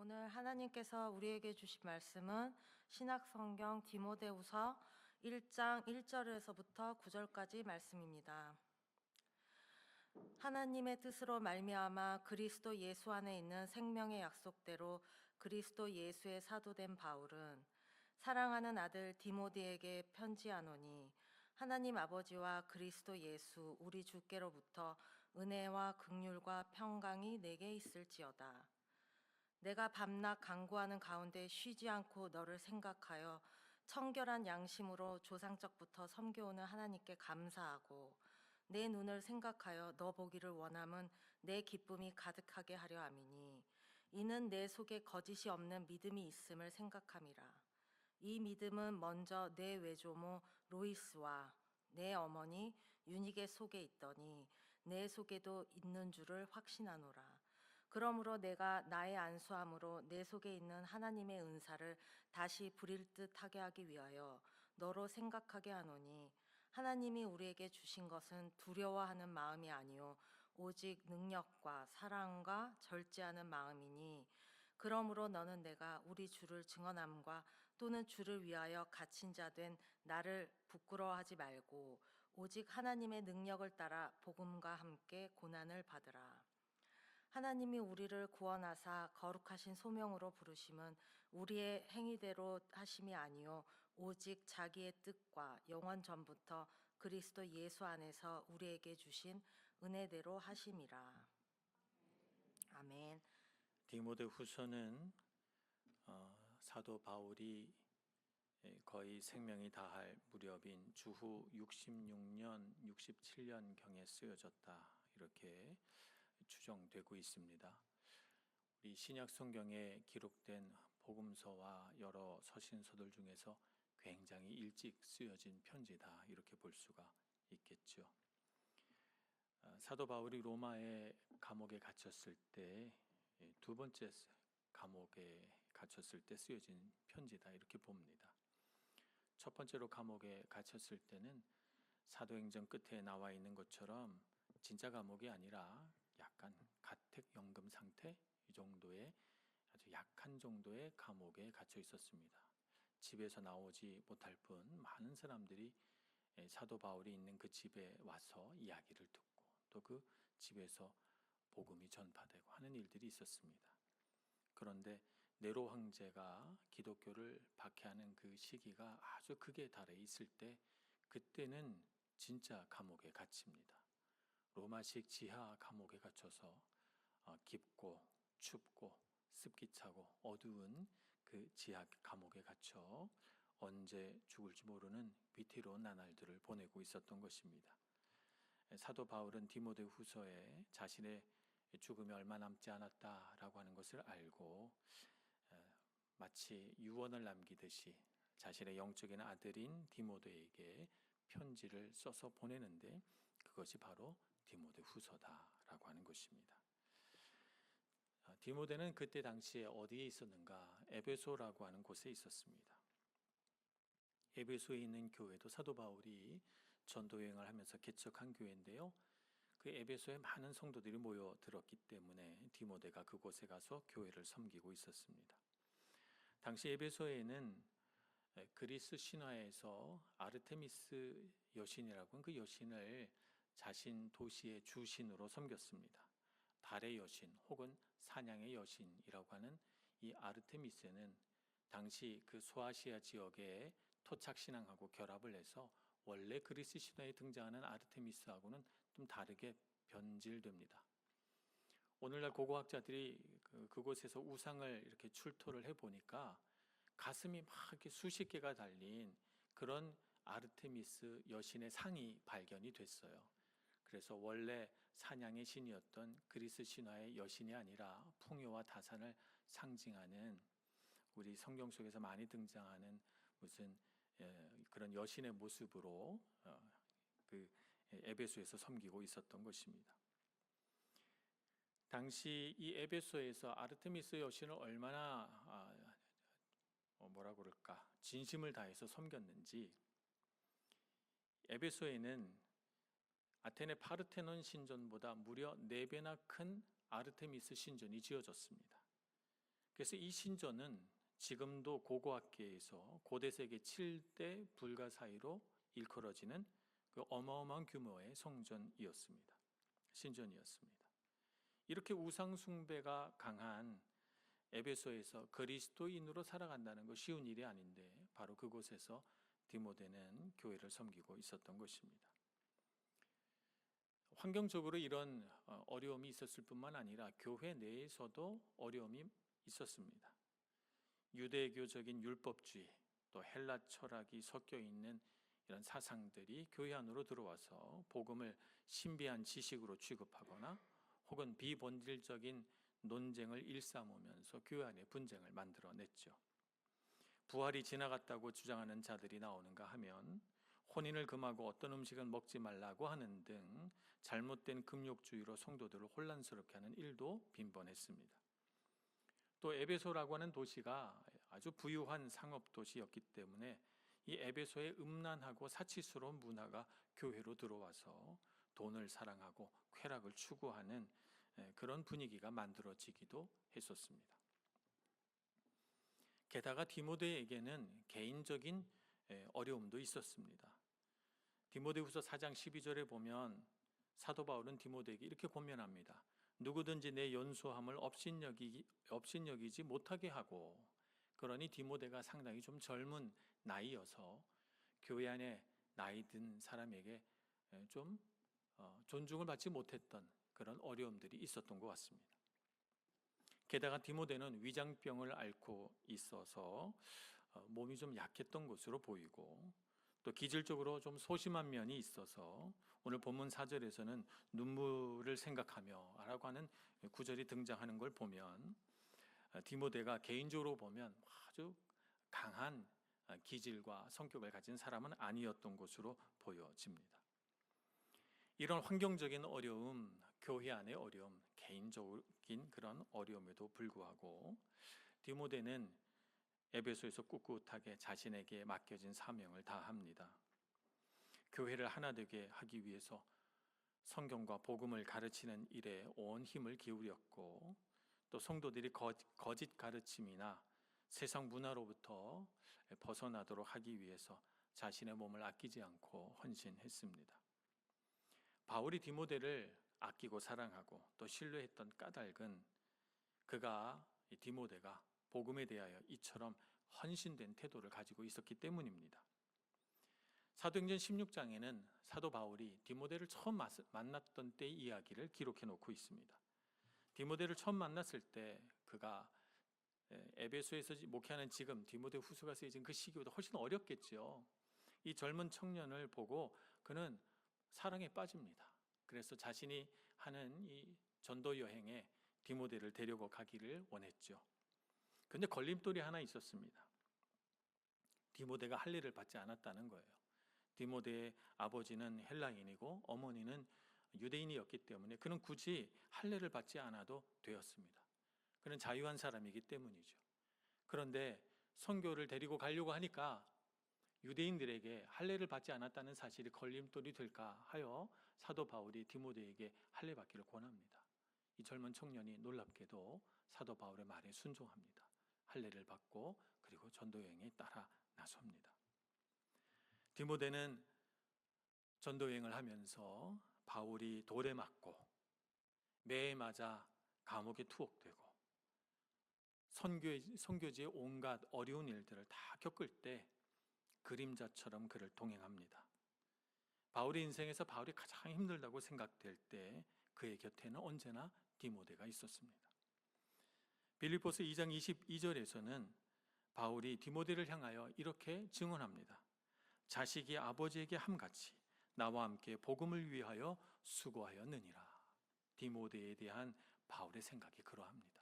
오늘 하나님께서 우리에게 주신 말씀은 신약성경 디모데후서 1장 1절에서부터 9절까지 말씀입니다. 하나님의 뜻으로 말미암아 그리스도 예수 안에 있는 생명의 약속대로 그리스도 예수의 사도된 바울은 사랑하는 아들 디모데에게 편지하노니 하나님 아버지와 그리스도 예수 우리 주께로부터 은혜와 긍휼과 평강이 내게 있을지어다. 내가 밤낮 간구하는 가운데 쉬지 않고 너를 생각하여 청결한 양심으로 조상적부터 섬겨오는 하나님께 감사하고 내 눈을 생각하여 너 보기를 원함은 내 기쁨이 가득하게 하려 함이니 이는 내 속에 거짓이 없는 믿음이 있음을 생각함이라. 이 믿음은 먼저 내 외조모 로이스와 내 어머니 유니게 속에 있더니 내 속에도 있는 줄을 확신하노라. 그러므로 내가 나의 안수함으로 내 속에 있는 하나님의 은사를 다시 부릴 듯 하게 하기 위하여 너로 생각하게 하노니 하나님이 우리에게 주신 것은 두려워하는 마음이 아니요 오직 능력과 사랑과 절제하는 마음이니 그러므로 너는 내가 우리 주를 증언함과 또는 주를 위하여 갇힌 자 된 나를 부끄러워하지 말고 오직 하나님의 능력을 따라 복음과 함께 고난을 받으라. 하나님이 우리를 구원하사 거룩하신 소명으로 부르심은 우리의 행위대로 하심이 아니요 오직 자기의 뜻과 영원 전부터 그리스도 예수 안에서 우리에게 주신 은혜대로 하심이라. 아멘. 디모데후서는 사도 바울이 거의 생명이 다할 무렵인 주후 66년, 67년 경에 쓰여졌다 이렇게 추정되고 있습니다. 우리 신약 성경에 기록된 복음서와 여러 서신서들 중에서 굉장히 일찍 쓰여진 편지다 이렇게 볼 수가 있겠죠. 사도 바울이 로마의 감옥에 갇혔을 때 두 번째 감옥에 갇혔을 때 쓰여진 편지다 이렇게 봅니다. 첫 번째로 감옥에 갇혔을 때는 사도행전 끝에 나와 있는 것처럼 진짜 감옥이 아니라 약간 가택연금 상태 이 정도의 아주 약한 정도의 감옥에 갇혀 있었습니다. 집에서 나오지 못할 뿐 많은 사람들이 사도 바울이 있는 그 집에 와서 이야기를 듣고 또 그 집에서 복음이 전파되고 하는 일들이 있었습니다. 그런데 네로 황제가 기독교를 박해하는 그 시기가 아주 극에 달해 있을 때 그때는 진짜 감옥에 갇힙니다. 로마식 지하 감옥에 갇혀서 깊고 춥고 습기차고 어두운 그 지하 감옥에 갇혀 언제 죽을지 모르는 위태로운 나날들을 보내고 있었던 것입니다. 사도 바울은 디모데후서에 자신의 죽음이 얼마 남지 않았다라고 하는 것을 알고 마치 유언을 남기듯이 자신의 영적인 아들인 디모데에게 편지를 써서 보내는데 그것이 바로 디모데후서다라고 하는 것입니다. 디모데는 그때 당시에 어디에 있었는가? 에베소라고 하는 곳에 있었습니다. 에베소에 있는 교회도 사도 바울이 전도 여행을 하면서 개척한 교회인데요. 그 에베소에 많은 성도들이 모여들었기 때문에 디모데가 그곳에 가서 교회를 섬기고 있었습니다. 당시 에베소에는 그리스 신화에서 아르테미스 여신이라고 하는 그 여신을 자신 도시의 주신으로 섬겼습니다. 달의 여신 혹은 사냥의 여신이라고 하는 이 아르테미스는 당시 그 소아시아 지역의 토착 신앙하고 결합을 해서 원래 그리스 신화에 등장하는 아르테미스하고는 좀 다르게 변질됩니다. 오늘날 고고학자들이 그곳에서 우상을 이렇게 출토를 해보니까 가슴이 막 이렇게 수십 개가 달린 그런 아르테미스 여신의 상이 발견이 됐어요. 그래서 원래 사냥의 신이었던 그리스 신화의 여신이 아니라 풍요와 다산을 상징하는 우리 성경 속에서 많이 등장하는 무슨 그런 여신의 모습으로 그 에베소에서 섬기고 있었던 것입니다. 당시 이 에베소에서 아르테미스 여신을 얼마나 뭐라 그럴까 진심을 다해서 섬겼는지 에베소에는 아테네 파르테논 신전보다 무려 4배나 큰 아르테미스 신전이 지어졌습니다. 그래서 이 신전은 지금도 고고학계에서 고대 세계 7대 불가 사이로 일컬어지는 그 어마어마한 규모의 성전이었습니다. 신전이었습니다. 이렇게 우상 숭배가 강한 에베소에서 그리스도인으로 살아간다는 거 쉬운 일이 아닌데 바로 그곳에서 디모데는 교회를 섬기고 있었던 것입니다. 환경적으로 이런 어려움이 있었을 뿐만 아니라 교회 내에서도 어려움이 있었습니다. 유대교적인 율법주의, 또 헬라 철학이 섞여 있는 이런 사상들이 교회 안으로 들어와서 복음을 신비한 지식으로 취급하거나 혹은 비본질적인 논쟁을 일삼으면서 교회 안에 분쟁을 만들어냈죠. 부활이 지나갔다고 주장하는 자들이 나오는가 하면 혼인을 금하고 어떤 음식은 먹지 말라고 하는 등 잘못된 금욕주의로 성도들을 혼란스럽게 하는 일도 빈번했습니다. 또 에베소라고 하는 도시가 아주 부유한 상업 도시였기 때문에 이 에베소의 음란하고 사치스러운 문화가 교회로 들어와서 돈을 사랑하고 쾌락을 추구하는 그런 분위기가 만들어지기도 했었습니다. 게다가 디모데에게는 개인적인 어려움도 있었습니다. 디모데후서 4장 12절에 보면 사도 바울은 디모데에게 이렇게 권면합니다. 누구든지 내 연소함을 업신여기지 못하게 하고, 그러니 디모데가 상당히 좀 젊은 나이여서 교회 안에 나이 든 사람에게 좀 존중을 받지 못했던 그런 어려움들이 있었던 것 같습니다. 게다가 디모데는 위장병을 앓고 있어서 몸이 좀 약했던 것으로 보이고, 또 기질적으로 좀 소심한 면이 있어서 오늘 본문 4절에서는 눈물을 생각하며 라고 하는 구절이 등장하는 걸 보면 디모데가 개인적으로 보면 아주 강한 기질과 성격을 가진 사람은 아니었던 것으로 보여집니다. 이런 환경적인 어려움, 교회 안의 어려움, 개인적인 그런 어려움에도 불구하고 디모데는 에베소에서 꿋꿋하게 자신에게 맡겨진 사명을 다합니다. 교회를 하나 되게 하기 위해서 성경과 복음을 가르치는 일에 온 힘을 기울였고, 또 성도들이 거짓 가르침이나 세상 문화로부터 벗어나도록 하기 위해서 자신의 몸을 아끼지 않고 헌신했습니다. 바울이 디모데를 아끼고 사랑하고 또 신뢰했던 까닭은 디모데가 복음에 대하여 이처럼 헌신된 태도를 가지고 있었기 때문입니다. 사도행전 16장에는 사도 바울이 디모데를 처음 만났던 때의 이야기를 기록해 놓고 있습니다. 디모데를 처음 만났을 때 그가 에베소에서 목회하는 지금 디모데 후서가 쓰여진 그 시기보다 훨씬 어렸겠죠. 이 젊은 청년을 보고 그는 사랑에 빠집니다. 그래서 자신이 하는 이 전도 여행에 디모데를 데리고 가기를 원했죠. 그런데 걸림돌이 하나 있었습니다. 디모데가 할례를 받지 않았다는 거예요. 디모데의 아버지는 헬라인이고 어머니는 유대인이었기 때문에 그는 굳이 할례를 받지 않아도 되었습니다. 그는 자유한 사람이기 때문이죠. 그런데 선교를 데리고 가려고 하니까 유대인들에게 할례를 받지 않았다는 사실이 걸림돌이 될까 하여 사도 바울이 디모데에게 할례 받기를 권합니다. 이 젊은 청년이 놀랍게도 사도 바울의 말에 순종합니다. 할례를 받고 그리고 전도 여행에 따라 나섭니다. 디모데는 전도 여행을 하면서 바울이 돌에 맞고 매에 맞아 감옥에 투옥되고 선교지의 온갖 어려운 일들을 다 겪을 때 그림자처럼 그를 동행합니다. 바울의 인생에서 바울이 가장 힘들다고 생각될 때 그의 곁에는 언제나 디모데가 있었습니다. 빌립보서 2장 22절에서는 바울이 디모데를 향하여 이렇게 증언합니다. 자식이 아버지에게 함같이 나와 함께 복음을 위하여 수고하였느니라. 디모데에 대한 바울의 생각이 그러합니다.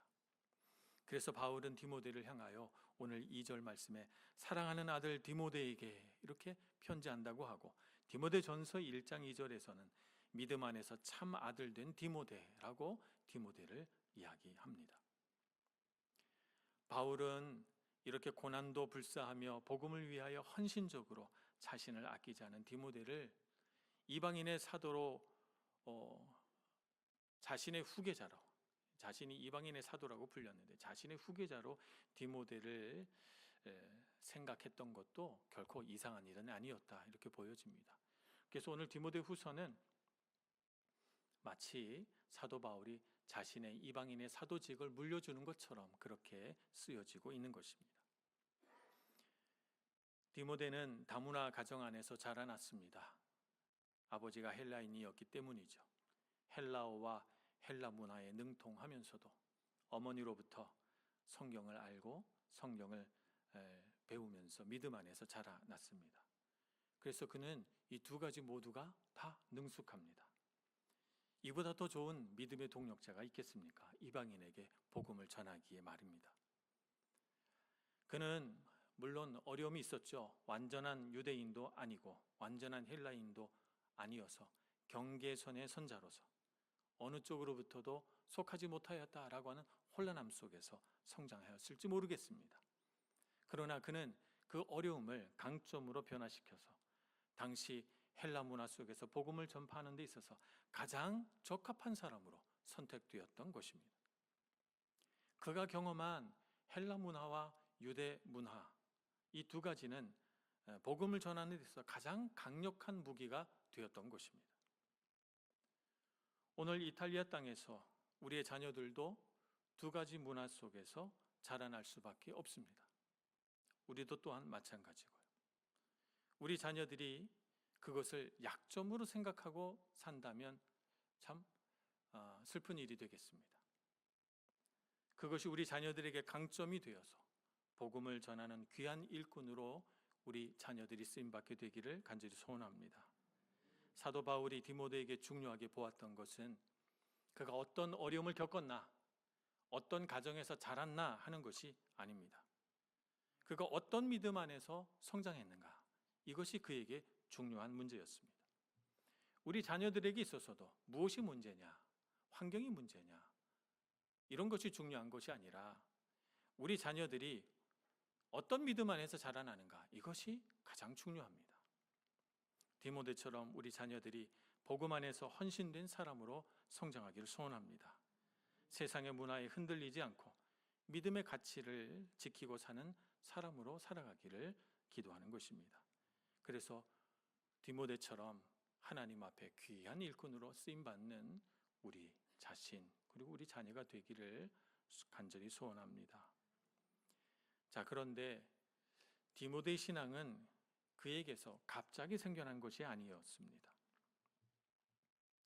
그래서 바울은 디모데를 향하여 오늘 2절 말씀에 사랑하는 아들 디모데에게 이렇게 편지한다고 하고, 디모데전서 1장 2절에서는 믿음 안에서 참 아들 된 디모데라고 디모데를 이야기합니다. 바울은 이렇게 고난도 불사하며 복음을 위하여 헌신적으로 자신을 아끼지 않은 디모데를 이방인의 사도로 자신의 후계자로 자신이 이방인의 사도라고 불렸는데 자신의 후계자로 디모데를 생각했던 것도 결코 이상한 일은 아니었다, 이렇게 보여집니다. 그래서 오늘 디모데 후서는 마치 사도 바울이 자신의 이방인의 사도직을 물려주는 것처럼 그렇게 쓰여지고 있는 것입니다. 디모데는 다문화 가정 안에서 자라났습니다. 아버지가 헬라인이었기 때문이죠. 헬라어와 헬라 문화에 능통하면서도 어머니로부터 성경을 알고 성경을 배우면서 믿음 안에서 자라났습니다. 그래서 그는 이 두 가지 모두가 다 능숙합니다. 이보다 더 좋은 믿음의 동력자가 있겠습니까? 이방인에게 복음을 전하기에 말입니다. 그는 물론 어려움이 있었죠. 완전한 유대인도 아니고 완전한 헬라인도 아니어서 경계선의 선자로서 어느 쪽으로부터도 속하지 못하였다라고 하는 혼란함 속에서 성장하였을지 모르겠습니다. 그러나 그는 그 어려움을 강점으로 변화시켜서 당시 헬라 문화 속에서 복음을 전파하는 데 있어서 가장 적합한 사람으로 선택되었던 것입니다. 그가 경험한 헬라 문화와 유대 문화, 이 두 가지는 복음을 전하는 데 있어서 가장 강력한 무기가 되었던 것입니다. 오늘 이탈리아 땅에서 우리의 자녀들도 두 가지 문화 속에서 자라날 수밖에 없습니다. 우리도 또한 마찬가지고요. 우리 자녀들이 그것을 약점으로 생각하고 산다면 참 슬픈 일이 되겠습니다. 그것이 우리 자녀들에게 강점이 되어서 복음을 전하는 귀한 일꾼으로 우리 자녀들이 쓰임받게 되기를 간절히 소원합니다. 사도 바울이 디모데에게 중요하게 보았던 것은 그가 어떤 어려움을 겪었나, 어떤 가정에서 자랐나 하는 것이 아닙니다. 그가 어떤 믿음 안에서 성장했는가, 이것이 그에게 중요한 문제였습니다. 우리 자녀들에게 있어서도 무엇이 문제냐, 환경이 문제냐, 이런 것이 중요한 것이 아니라 우리 자녀들이 어떤 믿음 안에서 자라나는가, 이것이 가장 중요합니다. 디모데처럼 우리 자녀들이 복음 안에서 헌신된 사람으로 성장하기를 소원합니다. 세상의 문화에 흔들리지 않고 믿음의 가치를 지키고 사는 사람으로 살아가기를 기도하는 것입니다. 그래서 디모데처럼 하나님 앞에 귀한 일꾼으로 쓰임받는 우리 자신 그리고 우리 자녀가 되기를 간절히 소원합니다. 자, 그런데 디모데의 신앙은 그에게서 갑자기 생겨난 것이 아니었습니다.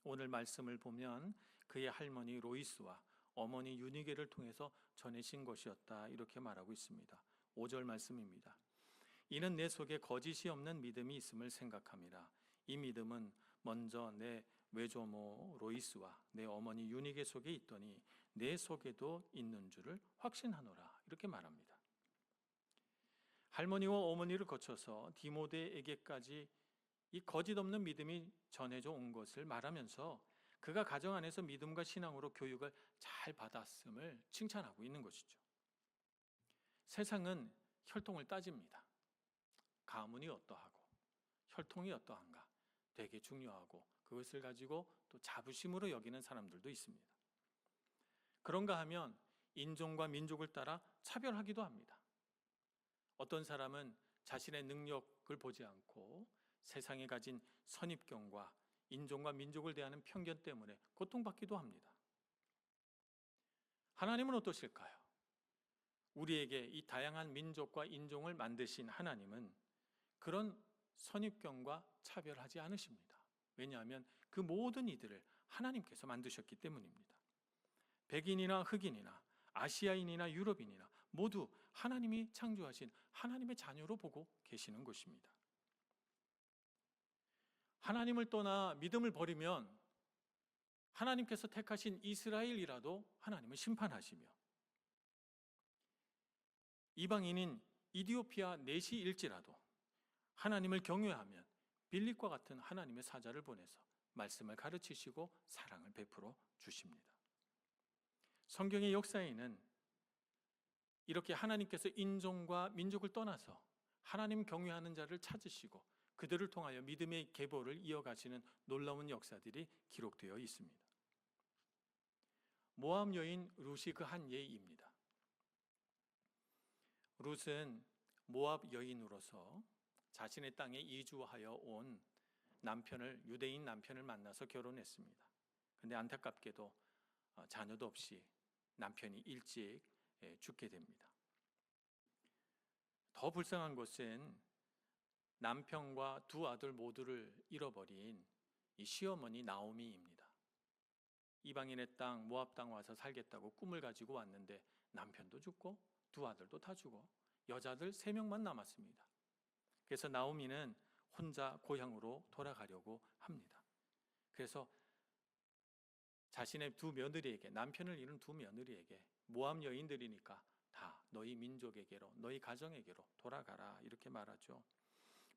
오늘 말씀을 보면 그의 할머니 로이스와 어머니 유니게를 통해서 전해진 것이었다, 이렇게 말하고 있습니다. 5절 말씀입니다. 이는 내 속에 거짓이 없는 믿음이 있음을 생각합니다. 이 믿음은 먼저 내 외조모 로이스와 내 어머니 유니게 속에 있더니 내 속에도 있는 줄을 확신하노라, 이렇게 말합니다. 할머니와 어머니를 거쳐서 디모데에게까지 이 거짓 없는 믿음이 전해져 온 것을 말하면서 그가 가정 안에서 믿음과 신앙으로 교육을 잘 받았음을 칭찬하고 있는 것이죠. 세상은 혈통을 따집니다. 가문이 어떠하고 혈통이 어떠한가 되게 중요하고 그것을 가지고 또 자부심으로 여기는 사람들도 있습니다. 그런가 하면 인종과 민족을 따라 차별하기도 합니다. 어떤 사람은 자신의 능력을 보지 않고 세상에 가진 선입견과 인종과 민족을 대하는 편견 때문에 고통받기도 합니다. 하나님은 어떠실까요? 우리에게 이 다양한 민족과 인종을 만드신 하나님은 그런 선입견과 차별하지 않으십니다. 왜냐하면 그 모든 이들을 하나님께서 만드셨기 때문입니다. 백인이나 흑인이나 아시아인이나 유럽인이나 모두 하나님이 창조하신 하나님의 자녀로 보고 계시는 것입니다. 하나님을 떠나 믿음을 버리면 하나님께서 택하신 이스라엘이라도 하나님은 심판하시며 이방인인 이디오피아 내시일지라도 하나님을 경외하면 빌립과 같은 하나님의 사자를 보내서 말씀을 가르치시고 사랑을 베풀어 주십니다. 성경의 역사에는 이렇게 하나님께서 인종과 민족을 떠나서 하나님 경외하는 자를 찾으시고 그들을 통하여 믿음의 계보를 이어가시는 놀라운 역사들이 기록되어 있습니다. 모압 여인 룻이 그 한 예입니다. 룻은 모압 여인으로서 자신의 땅에 이주하여 온 유대인 남편을 만나서 결혼했습니다. 그런데 안타깝게도 자녀도 없이 남편이 일찍 죽게 됩니다. 더 불쌍한 것은 남편과 두 아들 모두를 잃어버린 이 시어머니 나오미입니다. 이방인의 땅 모압 땅 와서 살겠다고 꿈을 가지고 왔는데 남편도 죽고 두 아들도 다 죽어 여자들 3명만 남았습니다. 그래서 나오미는 혼자 고향으로 돌아가려고 합니다. 그래서 자신의 두 며느리에게, 남편을 잃은 두 며느리에게 모압 여인들이니까 다 너희 민족에게로, 너희 가정에게로 돌아가라 이렇게 말하죠.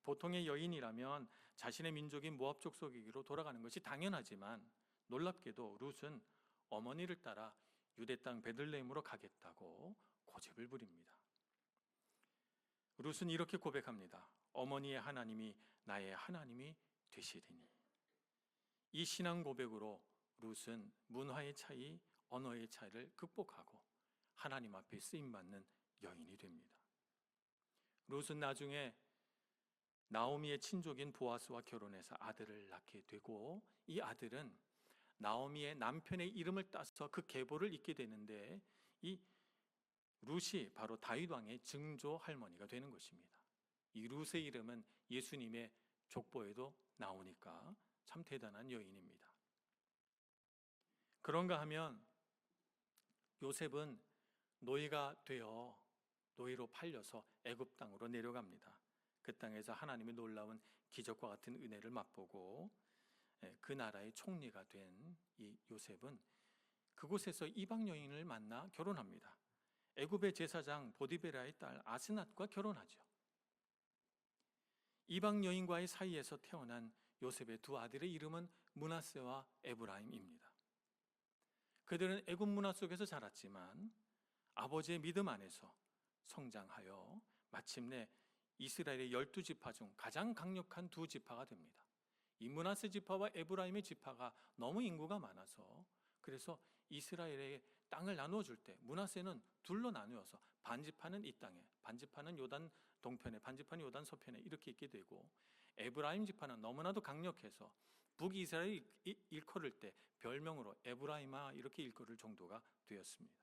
보통의 여인이라면 자신의 민족인 모압 족속에게로 돌아가는 것이 당연하지만 놀랍게도 룻은 어머니를 따라 유대 땅 베들레헴으로 가겠다고 고집을 부립니다. 룻은 이렇게 고백합니다. 어머니의 하나님이 나의 하나님이 되시리니. 이 신앙 고백으로 룻은 문화의 차이, 언어의 차이를 극복하고 하나님 앞에 쓰임받는 여인이 됩니다. 룻은 나중에 나오미의 친족인 보아스와 결혼해서 아들을 낳게 되고 이 아들은 나오미의 남편의 이름을 따서 그 계보를 잇게 되는데 이 룻이 바로 다윗 왕의 증조 할머니가 되는 것입니다. 이 룻의 이름은 예수님의 족보에도 나오니까 참 대단한 여인입니다. 그런가 하면 요셉은 노예가 되어 노예로 팔려서 애굽 땅으로 내려갑니다. 그 땅에서 하나님의 놀라운 기적과 같은 은혜를 맛보고 그 나라의 총리가 된 이 요셉은 그곳에서 이방 여인을 만나 결혼합니다. 애굽의 제사장 보디베라의 딸 아스낫과 결혼하죠. 이방 여인과의 사이에서 태어난 요셉의 두 아들의 이름은 므낫세와 에브라임입니다. 그들은 애굽 문화 속에서 자랐지만 아버지의 믿음 안에서 성장하여 마침내 이스라엘의 12지파 중 가장 강력한 두 지파가 됩니다. 이 므낫세 지파와 에브라임의 지파가 너무 인구가 많아서 그래서 이스라엘의 땅을 나누어 줄 때 므낫세는 둘로 나누어서 반지파는 이 땅에, 반지파는 요단 동편에, 반지파는 요단 서편에 이렇게 있게 되고 에브라임 지파는 너무나도 강력해서 북이스라엘이 일컬을 때 별명으로 에브라임아 이렇게 일컬을 정도가 되었습니다.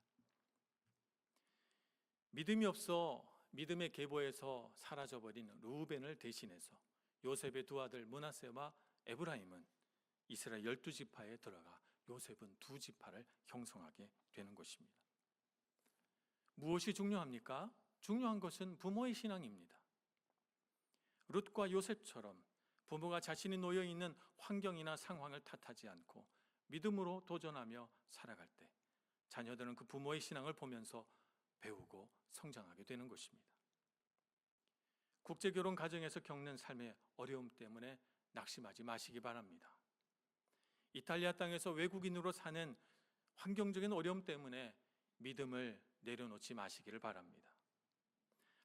믿음이 없어 믿음의 계보에서 사라져버린 르우벤을 대신해서 요셉의 두 아들 므낫세와 에브라임은 이스라엘 12지파에 들어가 요셉은 두 지파를 형성하게 되는 것입니다. 무엇이 중요합니까? 중요한 것은 부모의 신앙입니다. 룻과 요셉처럼 부모가 자신이 놓여 있는 환경이나 상황을 탓하지 않고 믿음으로 도전하며 살아갈 때 자녀들은 그 부모의 신앙을 보면서 배우고 성장하게 되는 것입니다. 국제결혼 가정에서 겪는 삶의 어려움 때문에 낙심하지 마시기 바랍니다. 이탈리아 땅에서 외국인으로 사는 환경적인 어려움 때문에 믿음을 내려놓지 마시기를 바랍니다.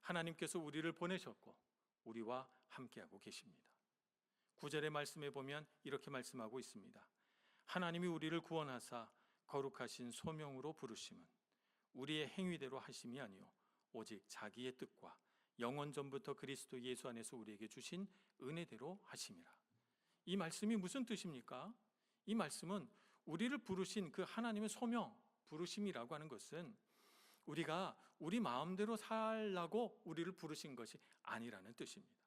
하나님께서 우리를 보내셨고 우리와 함께하고 계십니다. 9절의 말씀에 보면 이렇게 말씀하고 있습니다. 하나님이 우리를 구원하사 거룩하신 소명으로 부르심은 우리의 행위대로 하심이 아니요 오직 자기의 뜻과 영원 전부터 그리스도 예수 안에서 우리에게 주신 은혜대로 하심이라. 이 말씀이 무슨 뜻입니까? 이 말씀은 우리를 부르신 그 하나님의 소명, 부르심이라고 하는 것은 우리가 우리 마음대로 살라고 우리를 부르신 것이 아니라는 뜻입니다.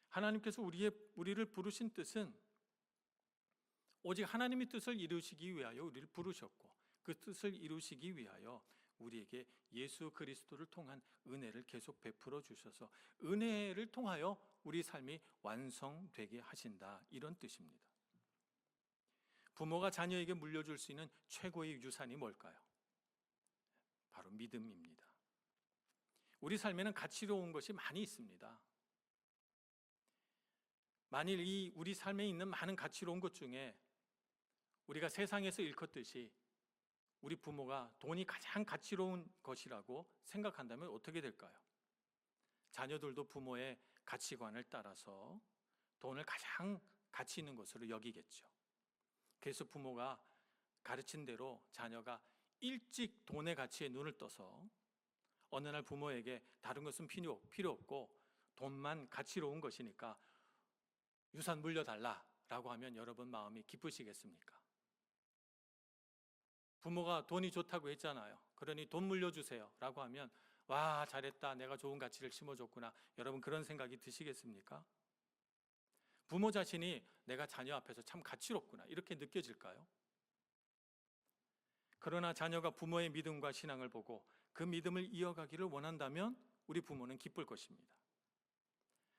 하나님께서 우리를 부르신 뜻은 오직 하나님의 뜻을 이루시기 위하여 우리를 부르셨고 그 뜻을 이루시기 위하여 우리에게 예수 그리스도를 통한 은혜를 계속 베풀어 주셔서 은혜를 통하여 우리 삶이 완성되게 하신다 이런 뜻입니다. 부모가 자녀에게 물려줄 수 있는 최고의 유산이 뭘까요? 바로 믿음입니다. 우리 삶에는 가치로운 것이 많이 있습니다. 만일 우리 삶에 있는 많은 가치로운 것 중에 우리가 세상에서 일컫듯이 우리 부모가 돈이 가장 가치로운 것이라고 생각한다면 어떻게 될까요? 자녀들도 부모의 가치관을 따라서 돈을 가장 가치 있는 것으로 여기겠죠. 그래서 부모가 가르친 대로 자녀가 일찍 돈의 가치에 눈을 떠서 어느 날 부모에게 다른 것은 필요 없고 돈만 가치로운 것이니까 유산 물려달라라고 하면 여러분 마음이 기쁘시겠습니까? 부모가 돈이 좋다고 했잖아요. 그러니 돈 물려주세요 라고 하면 와, 잘했다, 내가 좋은 가치를 심어줬구나, 여러분 그런 생각이 드시겠습니까? 부모 자신이 내가 자녀 앞에서 참 가치롭구나 이렇게 느껴질까요? 그러나 자녀가 부모의 믿음과 신앙을 보고 그 믿음을 이어가기를 원한다면 우리 부모는 기쁠 것입니다.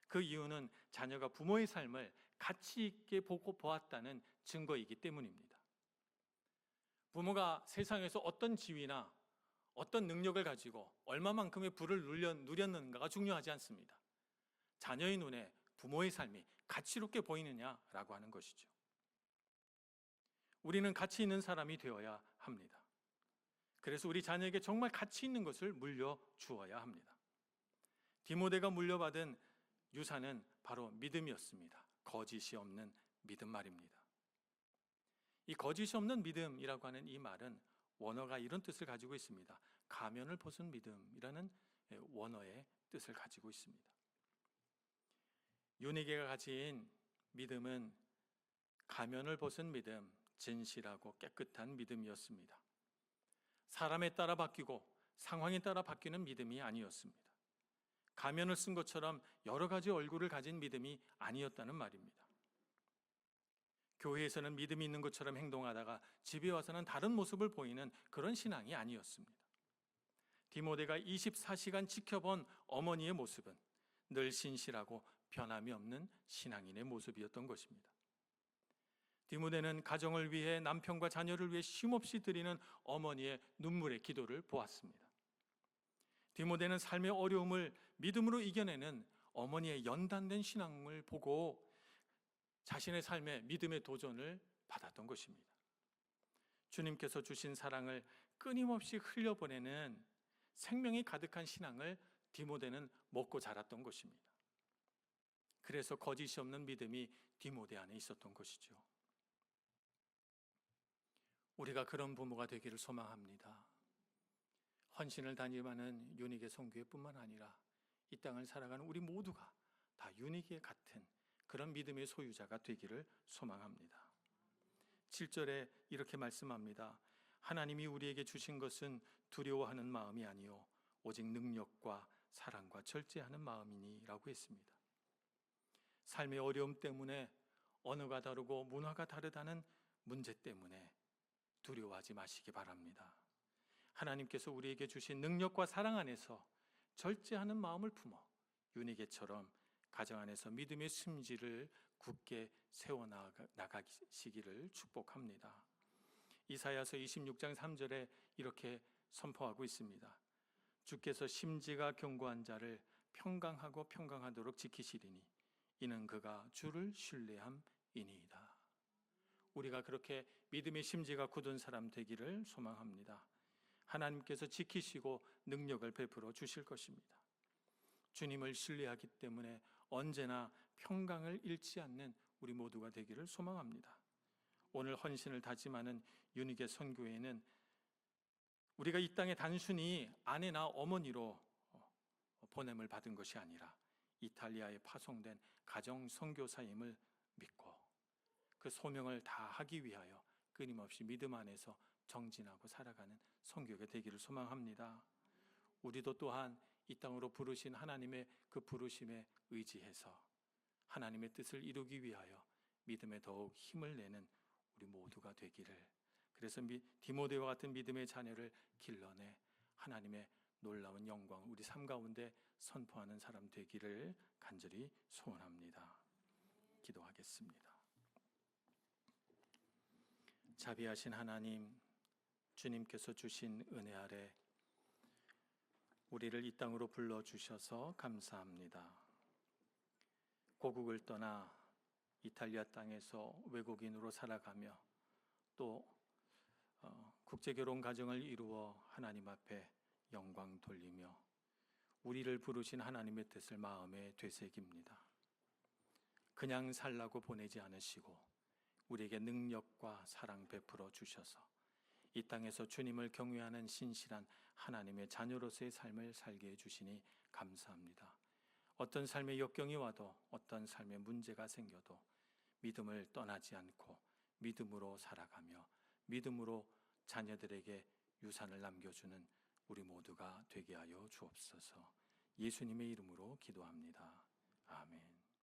그 이유는 자녀가 부모의 삶을 가치 있게 보고 보았다는 증거이기 때문입니다. 부모가 세상에서 어떤 지위나 어떤 능력을 가지고 얼마만큼의 부를 누렸는가가 중요하지 않습니다. 자녀의 눈에 부모의 삶이 가치롭게 보이느냐라고 하는 것이죠. 우리는 가치 있는 사람이 되어야 합니다. 그래서 우리 자녀에게 정말 가치 있는 것을 물려주어야 합니다. 디모데가 물려받은 유산은 바로 믿음이었습니다. 거짓이 없는 믿음 말입니다. 이 거짓이 없는 믿음이라고 하는 이 말은 원어가 이런 뜻을 가지고 있습니다. 가면을 벗은 믿음이라는 원어의 뜻을 가지고 있습니다. 유니게가 가진 믿음은 가면을 벗은 믿음, 진실하고 깨끗한 믿음이었습니다. 사람에 따라 바뀌고 상황에 따라 바뀌는 믿음이 아니었습니다. 가면을 쓴 것처럼 여러 가지 얼굴을 가진 믿음이 아니었다는 말입니다. 교회에서는 믿음이 있는 것처럼 행동하다가 집에 와서는 다른 모습을 보이는 그런 신앙이 아니었습니다. 디모데가 24시간 지켜본 어머니의 모습은 늘 신실하고 변함이 없는 신앙인의 모습이었던 것입니다. 디모데는 가정을 위해 남편과 자녀를 위해 쉼없이 드리는 어머니의 눈물의 기도를 보았습니다. 디모데는 삶의 어려움을 믿음으로 이겨내는 어머니의 연단된 신앙을 보고 자신의 삶에 믿음의 도전을 받았던 것입니다. 주님께서 주신 사랑을 끊임없이 흘려보내는 생명이 가득한 신앙을 디모데는 먹고 자랐던 것입니다. 그래서 거짓이 없는 믿음이 디모데 안에 있었던 것이죠. 우리가 그런 부모가 되기를 소망합니다. 헌신을 다짐하는 유니게 선교회뿐만 아니라 이 땅을 살아가는 우리 모두가 다 유니게 같은 그런 믿음의 소유자가 되기를 소망합니다. 7절에 이렇게 말씀합니다. 하나님이 우리에게 주신 것은 두려워하는 마음이 아니요 오직 능력과 사랑과 절제하는 마음이니라고 했습니다. 삶의 어려움 때문에 언어가 다르고 문화가 다르다는 문제 때문에 두려워하지 마시기 바랍니다. 하나님께서 우리에게 주신 능력과 사랑 안에서 절제하는 마음을 품어 유니게처럼 가정 안에서 믿음의 심지를 굳게 세워나가시기를 축복합니다. 이사야서 26장 3절에 이렇게 선포하고 있습니다. 주께서 심지가 견고한 자를 평강하고 평강하도록 지키시리니 이는 그가 주를 신뢰함이니이다. 우리가 그렇게 믿음의 심지가 굳은 사람 되기를 소망합니다. 하나님께서 지키시고 능력을 베풀어 주실 것입니다. 주님을 신뢰하기 때문에 언제나 평강을 잃지 않는 우리 모두가 되기를 소망합니다. 오늘 헌신을 다짐하는 유니게 선교회는 우리가 이 땅에 단순히 아내나 어머니로 보냄을 받은 것이 아니라 이탈리아에 파송된 가정 선교사임을 믿고 그 소명을 다하기 위하여 끊임없이 믿음 안에서 정진하고 살아가는 선교가 되기를 소망합니다. 우리도 또한 이 땅으로 부르신 하나님의 그 부르심에 의지해서 하나님의 뜻을 이루기 위하여 믿음에 더욱 힘을 내는 우리 모두가 되기를, 그래서 디모데와 같은 믿음의 자녀를 길러내 하나님의 놀라운 영광 우리 삶 가운데 선포하는 사람 되기를 간절히 소원합니다. 기도하겠습니다. 자비하신 하나님, 주님께서 주신 은혜 아래 우리를 이 땅으로 불러주셔서 감사합니다. 고국을 떠나 이탈리아 땅에서 외국인으로 살아가며 또 국제결혼 가정을 이루어 하나님 앞에 영광 돌리며 우리를 부르신 하나님의 뜻을 마음에 되새깁니다. 그냥 살라고 보내지 않으시고 우리에게 능력과 사랑 베풀어 주셔서 이 땅에서 주님을 경외하는 신실한 하나님의 자녀로서의 삶을 살게 해주시니 감사합니다. 어떤 삶의 역경이 와도 어떤 삶의 문제가 생겨도 믿음을 떠나지 않고 믿음으로 살아가며 믿음으로 자녀들에게 유산을 남겨주는 우리 모두가 되게 하여 주옵소서. 예수님의 이름으로 기도합니다. 아멘.